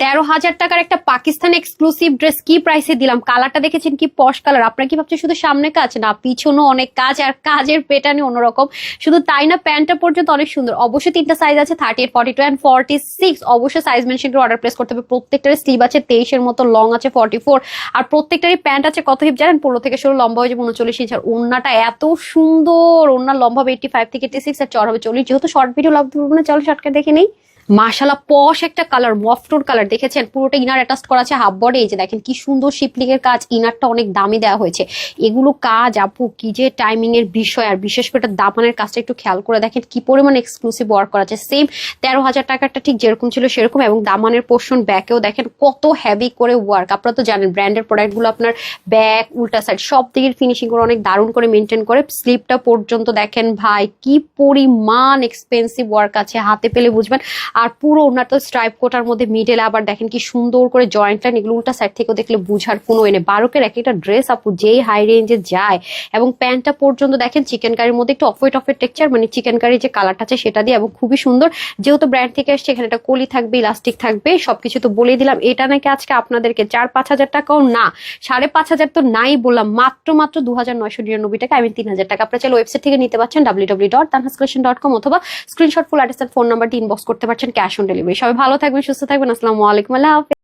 13,000 টাকার একটা Pakistan exclusive dress কি প্রাইসে দিলাম। কালারটা দেখেছেন কি পশ কালার। আপনারা কি ভাবছেন শুধু সামনে কাজ? না, পিছনেও অনেক কাজ, আর কাজের প্যাটার্নই অন্যরকম। শুধু তাই না, প্যান্টটা পর্যন্ত অনেক সুন্দর। অবশ্যই তিনটা সাইজ আছে, 38, 42 এন্ড 46। অবশ্যই সাইজ মেনশন করে অর্ডার প্লেস করতে হবে। প্রত্যেকটার স্লিভ আছে 23 এর মতো, লং আছে 44, আর প্রত্যেকটারই প্যান্ট আছে কত হিপ জানেন? 15 থেকে 16, লম্বা হয়ে যাবে 39 ইঞ্চ। আর ওড়নাটা এত সুন্দর, ওড়নার লম্বা হবে 85 থেকে 86, আর চড় হবে 40। যেহেতু শর্ট ভিডিও লাভ করবো না, চলো শর্টকাট দেখে নেই। মাশাআল্লাহ, পশ একটা কালার, মফটোর কালার। দেখেছেন পুরোটা ইনার অ্যাটাচ করা আছে হাফ বডি। এই যে দেখেন কি সুন্দর শিপলিং এর কাজ, ইনারটা অনেক দামি দেওয়া হয়েছে। এগুলো কাজ আপু কি যে টাইমিং এর বিষয়, আর বিশেষ করে দামানের কাজটা একটু খেয়াল করে দেখেন কি পরিমাণ এক্সক্লুসিভ ওয়ার্ক করা আছে। সেম 13,000 টাকাটা ঠিক যেরকম ছিল সেরকম, এবং দামানের পোর্শন ব্যাকেও দেখেন কত হেভি করে ওয়ার্ক। আপনারা তো জানেন ব্র্যান্ডের প্রোডাক্ট গুলো আপনার ব্যাক, উল্টা সাইড সব দিকের ফিনিশিং করে অনেক দারুণ করে মেনটেন করে। স্লিপটা পর্যন্ত দেখেন ভাই কি পরিমাণ এক্সপেন্সিভ ওয়ার্ক আছে, হাতে পেলে বুঝবেন। আর পুরো ওনার তো স্ট্রাইপ কোটার মধ্যে মিডল আবার দেখেন কি সুন্দর করে জয়েন্ট লাইন। এগুলো উল্টা সাইড থেকেও দেখলে বুঝার কোনো এনে। 12 এক একটা ড্রেস আপু যেই হাই রেঞ্জে যায়। এবং প্যান্টটা পর্যন্ত দেখেন চিকেন কারির মধ্যে একটু অফ হোয়াইট টেক্সচার, মানে চিকেন কারির যে কালারটা আছে সেটা দিয়ে, এবং খুবই সুন্দর। যেহেতু ব্র্যান্ড থেকে আসছে, এখানে একটা কলি থাকবে, ইলাস্টিক থাকবে, সবকিছু তো বলে দিলাম। এটা নাকি আজকে আপনাদেরকে 4-5 হাজার টাকাও না, 5,500 তো নাই বললাম, মাত্র 2,999 টাকা। আমি 3,000 টাকা। আপনারা চাইলে ওয়েবসাইট থেকে নিতে পারছেন www.tanhascollection.com, অথবা স্ক্রিনশট ফুল অ্যাড্রেস আর ফোন নাম্বার ইনবক্স করতে পারছেন। Cash on delivery. সবাই ভালো থাকবেন, সুস্থ থাকবেন। আসসালামু আলাইকুম, আল্লাহ হাফেজ।